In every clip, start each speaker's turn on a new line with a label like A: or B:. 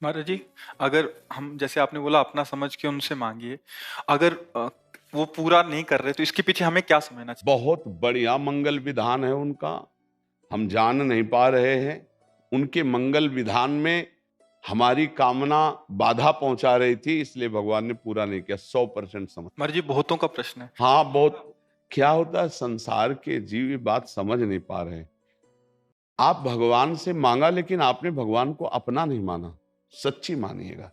A: महाराज जी, अगर हम जैसे आपने बोला अपना समझ के उनसे मांगिए, अगर वो पूरा नहीं कर रहे तो इसके पीछे हमें क्या समझना चाहिए?
B: बहुत बढ़िया मंगल विधान है उनका, हम जान नहीं पा रहे हैं। उनके मंगल विधान में हमारी कामना बाधा पहुंचा रही थी, इसलिए भगवान ने पूरा नहीं किया। 100% समझ।
A: महाराज जी, बहुतों का प्रश्न है।
B: हाँ, बहुत। क्या होता है, संसार के जीव ये बात समझ नहीं पा रहे हैं। आप भगवान से मांगा, लेकिन आपने भगवान को अपना नहीं माना। सच्ची मानिएगा,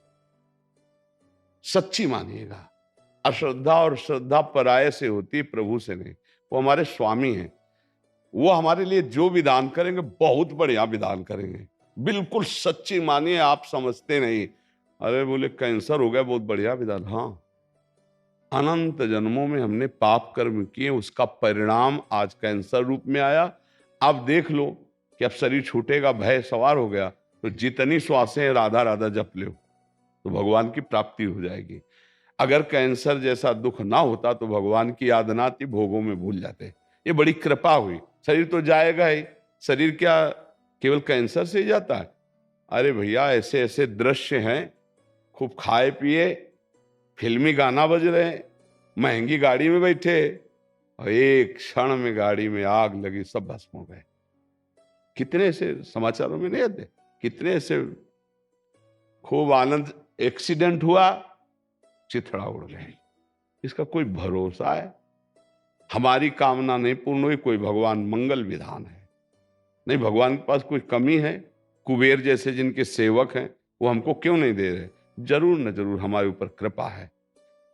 B: सच्ची मानिएगा। अश्रद्धा और श्रद्धा पराये से होती है, प्रभु से नहीं। वो हमारे स्वामी हैं, वो हमारे लिए जो विधान करेंगे बहुत बढ़िया विधान करेंगे। बिल्कुल सच्ची मानिए, आप समझते नहीं। अरे बोले कैंसर हो गया, बहुत बढ़िया विधान। हाँ, अनंत जन्मों में हमने पाप कर्म किए, उसका परिणाम आज कैंसर रूप में आया। अब देख लो कि अब शरीर छूटेगा, भय सवार हो गया, तो जितनी श्वासें राधा राधा जप लो तो भगवान की प्राप्ति हो जाएगी। अगर कैंसर जैसा दुख ना होता तो भगवान की याद ना आती, भोगों में भूल जाते। ये बड़ी कृपा हुई। शरीर तो जाएगा ही, शरीर क्या केवल कैंसर से ही जाता है? अरे भैया, ऐसे ऐसे दृश्य हैं, खूब खाए पिए, फिल्मी गाना बज रहे हैं, महंगी गाड़ी में बैठे, और एक क्षण में गाड़ी में आग लगी, सब भस्म हो गए। कितने ऐसे समाचारों में नहीं आते? कितने ऐसे खूब आनंद, एक्सीडेंट हुआ, चिथड़ा उड़ गए। इसका कोई भरोसा है? हमारी कामना नहीं पूर्ण हुई, कोई भगवान मंगल विधान है नहीं। भगवान के पास कोई कमी है? कुबेर जैसे जिनके सेवक हैं, वो हमको क्यों नहीं दे रहे? जरूर न जरूर हमारे ऊपर कृपा है।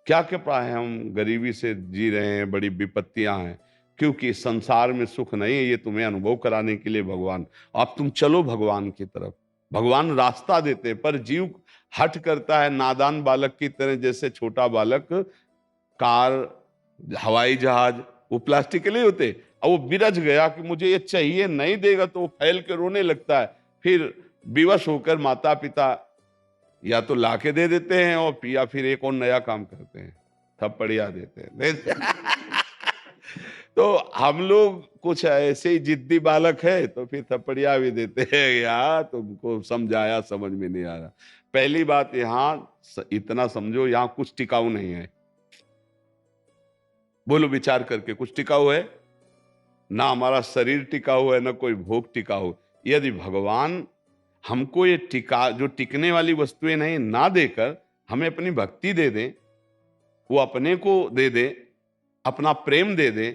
B: क्या कृपा है? हम गरीबी से जी रहे हैं, बड़ी विपत्तियां हैं, क्योंकि संसार में सुख नहीं है। ये तुम्हें अनुभव कराने के लिए भगवान, अब तुम चलो भगवान की तरफ। भगवान रास्ता देते हैं, पर जीव हट करता है नादान बालक की तरह। जैसे छोटा बालक कार, हवाई जहाज, वो प्लास्टिक के लिए होते, और वो बिरज गया कि मुझे ये चाहिए, नहीं देगा तो वो फैल के रोने लगता है। फिर विवश होकर माता पिता या तो लाके दे देते हैं, और या फिर एक और नया काम करते हैं, थप्पड़िया देते हैं। तो हम लोग कुछ ऐसे ही जिद्दी बालक है, तो फिर थप्पड़िया भी देते हैं। यार तुमको समझाया, समझ में नहीं आ रहा। पहली बात, यहाँ इतना समझो, यहाँ कुछ टिकाऊ नहीं है। बोलो विचार करके, कुछ टिकाऊ है? ना हमारा शरीर टिकाऊ है, ना कोई भोग टिकाऊ। यदि भगवान हमको ये टिका, जो टिकने वाली वस्तुएं नहीं, ना देकर हमें अपनी भक्ति दे दें, वो अपने को दे दे, अपना प्रेम दे दे,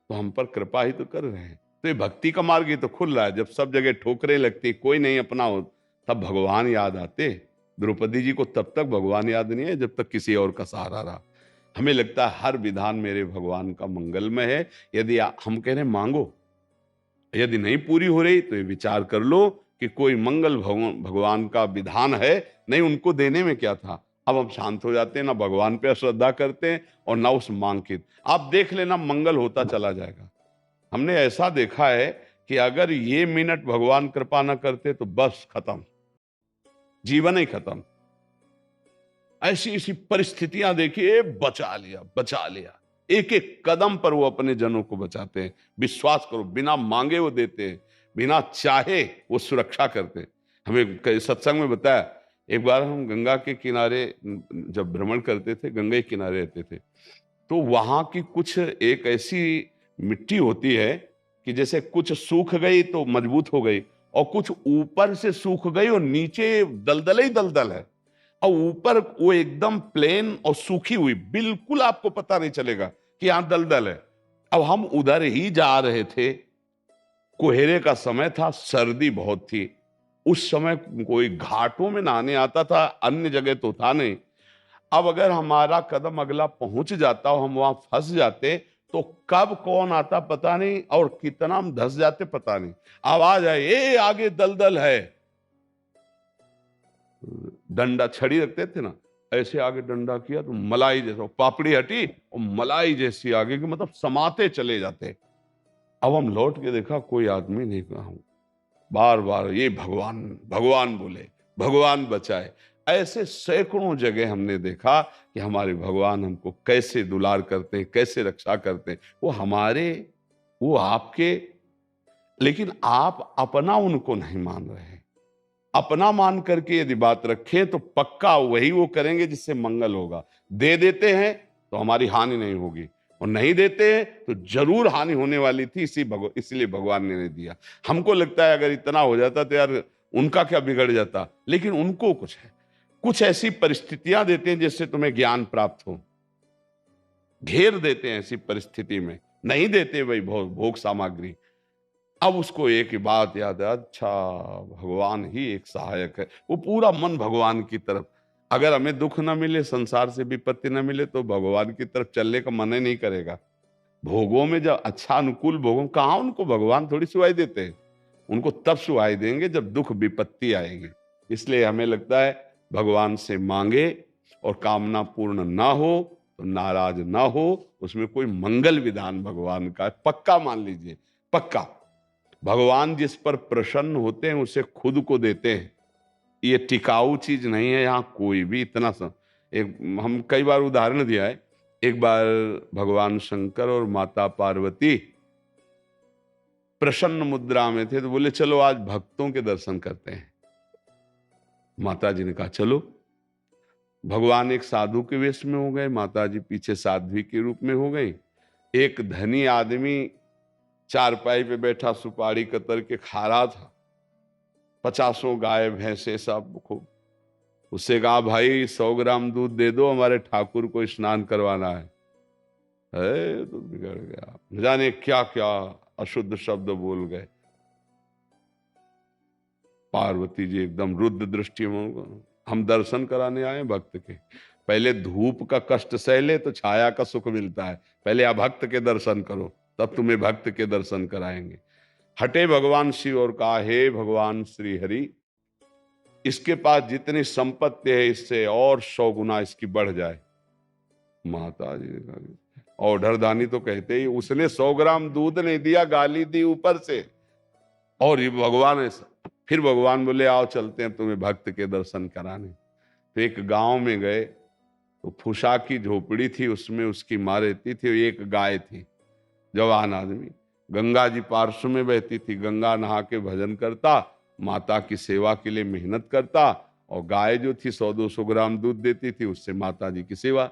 B: तो हम पर कृपा ही तो कर रहे हैं। तो ये भक्ति का मार्ग ही तो खुल रहा है। जब सब जगह ठोकरें लगती, कोई नहीं अपना हो, तब भगवान याद आते। द्रौपदी जी को तब तक भगवान याद नहीं है जब तक किसी और का सहारा रहा। हमें लगता है हर विधान मेरे भगवान का मंगलमय है। यदि हम कह रहे हैं मांगो, यदि नहीं पूरी हो रही तो ये विचार कर लो कि कोई मंगल भगवान का विधान है नहीं। उनको देने में क्या था? अब हम शांत हो जाते हैं, ना भगवान पे श्रद्धा करते हैं और ना उस मांग की। आप देख लेना, मंगल होता चला जाएगा। हमने ऐसा देखा है कि अगर ये मिनट भगवान कृपा न करते तो बस खत्म, जीवन ही खत्म। ऐसी ऐसी परिस्थितियां देखिए, बचा लिया, बचा लिया। एक एक कदम पर वो अपने जनों को बचाते हैं। विश्वास करो, बिना मांगे वो देते हैं, बिना चाहे वो सुरक्षा करते हैं। हमें सत्संग में बताया, एक बार हम गंगा के किनारे जब भ्रमण करते थे, गंगा के किनारे रहते थे, तो वहां की कुछ एक ऐसी मिट्टी होती है कि जैसे कुछ सूख गई तो मजबूत हो गई, और कुछ ऊपर से सूख गई और नीचे दलदल ही दलदल है, और ऊपर वो एकदम प्लेन और सूखी हुई, बिल्कुल आपको पता नहीं चलेगा कि यहां दलदल है। अब हम उधर ही जा रहे थे, कोहरे का समय था, सर्दी बहुत थी। उस समय कोई घाटों में नहाने आता था, अन्य जगह तो था नहीं। अब अगर हमारा कदम अगला पहुंच जाता और हम वहां फंस जाते, तो कब कौन आता पता नहीं, और कितना हम धंस जाते पता नहीं। आवाज आए, ए आगे दलदल है। डंडा, छड़ी रखते थे ना, ऐसे आगे डंडा किया तो मलाई जैसा पापड़ी हटी, और मलाई जैसी आगे की, मतलब समाते चले जाते। अब हम लौट के देखा, कोई आदमी नहीं कहा। बार बार ये भगवान भगवान बोले, भगवान बचाए। ऐसे सैकड़ों जगह हमने देखा कि हमारे भगवान हमको कैसे दुलार करते हैं, कैसे रक्षा करते हैं। वो हमारे, वो आपके, लेकिन आप अपना उनको नहीं मान रहे हैं। अपना मान करके यदि बात रखें तो पक्का वही वो करेंगे जिससे मंगल होगा। दे देते हैं तो हमारी हानि नहीं होगी, और नहीं देते हैं तो जरूर हानि होने वाली थी, इसलिए भगवान ने नहीं दिया। हमको लगता है अगर इतना हो जाता तो यार उनका क्या बिगड़ जाता, लेकिन उनको कुछ है, कुछ ऐसी परिस्थितियां देते हैं जिससे तुम्हें ज्ञान प्राप्त हो, घेर देते हैं ऐसी परिस्थिति में, नहीं देते वही भोग सामग्री। अब उसको एक ही बात याद है, अच्छा भगवान ही एक सहायक है, वो पूरा मन भगवान की तरफ। अगर हमें दुख ना मिले, संसार से विपत्ति ना मिले, तो भगवान की तरफ चलने का मन ही नहीं करेगा। भोगों में जब अच्छा अनुकूल भोगों, कहाँ उनको भगवान थोड़ी सुहाई देते हैं, उनको तब सुहाई देंगे जब दुख विपत्ति आएगी। इसलिए हमें लगता है भगवान से मांगे और कामना पूर्ण ना हो तो नाराज ना हो, उसमें कोई मंगल विधान भगवान का है, पक्का मान लीजिए, पक्का। भगवान जिस पर प्रसन्न होते हैं उसे खुद को देते हैं, ये टिकाऊ चीज नहीं है यहाँ कोई भी। इतना एक हम कई बार उदाहरण दिया है, एक बार भगवान शंकर और माता पार्वती प्रसन्न मुद्रा में थे, तो बोले चलो आज भक्तों के दर्शन करते हैं। माता जी ने कहा चलो। भगवान एक साधु के वेश में हो गए, माता जी पीछे साध्वी के रूप में हो गई। एक धनी आदमी चारपाई पे बैठा सुपारी कतर के खा रहा था, 50 गाय भैंसे सब खूब। उससे कहा भाई 100 ग्राम दूध दे दो, हमारे ठाकुर को स्नान करवाना है। तो बिगड़ गया, न जाने क्या क्या अशुद्ध शब्द बोल गए। पार्वती जी एकदम रुद्र दृष्टि में, हम दर्शन कराने आए भक्त के, पहले धूप का कष्ट सह ले तो छाया का सुख मिलता है, पहले अभक्त के दर्शन करो तब तुम्हें भक्त के दर्शन कराएंगे। हटे भगवान शिव और कहा हे भगवान श्री हरि, इसके पास जितनी संपत्ति है इससे और 100 गुना इसकी बढ़ जाए। माता जी ने कहा, और ढरदानी तो कहते ही, उसने 100 ग्राम दूध नहीं दिया, गाली दी ऊपर से। और ये भगवान ऐसा, फिर भगवान बोले आओ चलते हैं तुम्हें भक्त के दर्शन कराने। तो एक गांव में गए, तो फुसा की झोपड़ी थी, उसमें उसकी माँ रहती थी, एक गाय थी, जवान आदमी। गंगा जी पार्श्व में बहती थी, गंगा नहा के भजन करता, माता की सेवा के लिए मेहनत करता, और गाय जो थी 100-200 ग्राम दूध देती थी, उससे माता जी की सेवा।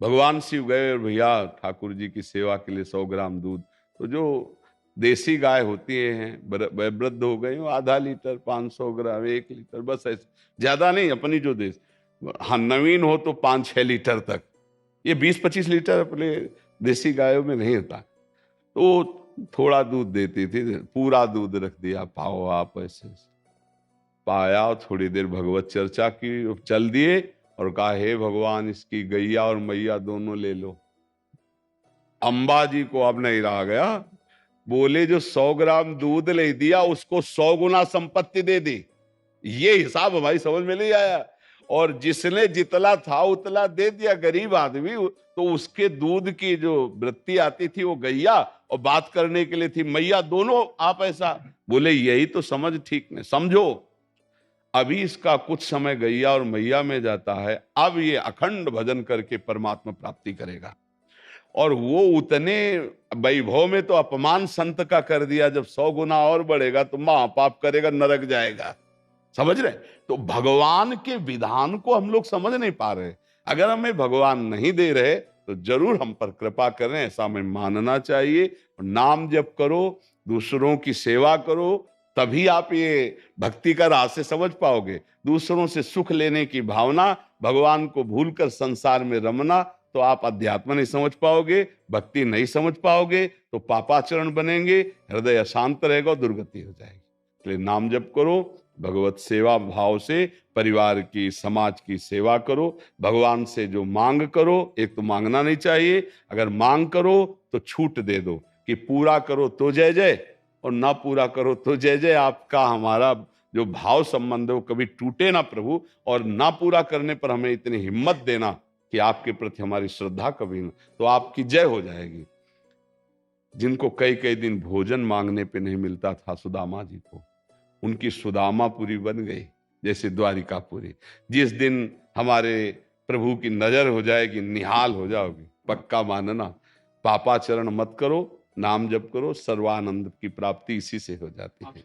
B: भगवान शिव गए और भैया ठाकुर जी की सेवा के लिए 100 ग्राम दूध। तो जो देसी गाय होती हैं, वृद्ध हो गई, आधा लीटर, 500 ग्राम, 1 लीटर, बस ऐसे, ज्यादा नहीं। अपनी जो देश, हाँ नवीन हो तो 5-6 लीटर तक, ये 20-25 लीटर अपने देसी गायों में नहीं होता। तो थोड़ा दूध देती थी, पूरा दूध रख दिया, पाओ आप ऐसे। पाया और थोड़ी देर भगवत चर्चा की, चल दिए और कहा हे भगवान इसकी गैया और मैया दोनों ले लो। अंबा जी को अब नहीं रहा गया, बोले जो 100 ग्राम दूध ले दिया उसको 100 गुना संपत्ति दे दी। ये हिसाब हमारी समझ में नहीं आया। और जिसने जितला था उतला दे दिया, गरीब आदमी, तो उसके दूध की जो वृत्ति आती थी वो गैया, और बात करने के लिए थी मैया, दोनों आप ऐसा बोले। यही तो समझ ठीक नहीं, समझो अभी इसका कुछ समय गैया और मैया में जाता है, अब ये अखंड भजन करके परमात्मा प्राप्ति करेगा। और वो उतने वैभव में तो अपमान संत का कर दिया, जब 100 गुना और बढ़ेगा तो महापाप करेगा, नरक जाएगा। समझ रहे? तो भगवान के विधान को हम लोग समझ नहीं पा रहे। अगर हमें भगवान नहीं दे रहे तो जरूर हम पर कृपा करें, ऐसा हमें मानना चाहिए। नाम जप करो, दूसरों की सेवा करो, तभी आप ये भक्ति का रास्ते समझ पाओगे। दूसरों से सुख लेने की भावना, भगवान को भूलकर संसार में रमना, तो आप अध्यात्म नहीं समझ पाओगे, भक्ति नहीं समझ पाओगे, तो पापाचरण बनेंगे, हृदय अशांत रहेगा, दुर्गति हो जाएगी। इसलिए नाम जप करो, भगवत सेवा भाव से परिवार की, समाज की सेवा करो। भगवान से जो मांग करो, एक तो मांगना नहीं चाहिए, अगर मांग करो तो छूट दे दो कि पूरा करो तो जय जय, और ना पूरा करो तो जय जय। आपका हमारा जो भाव संबंध है वो कभी टूटे ना प्रभु, और ना पूरा करने पर हमें इतनी हिम्मत देना कि आपके प्रति हमारी श्रद्धा कभी ना, तो आपकी जय हो जाएगी। जिनको कई कई दिन भोजन मांगने पे नहीं मिलता था सुदामा जी को, उनकी सुदामापुरी बन गई जैसे द्वारिकापुरी। जिस दिन हमारे प्रभु की नजर हो जाएगी, निहाल हो जाओगी, पक्का मानना, पापाचरण मत करो, नाम जप करो, सर्वानंद की प्राप्ति इसी से हो जाती है।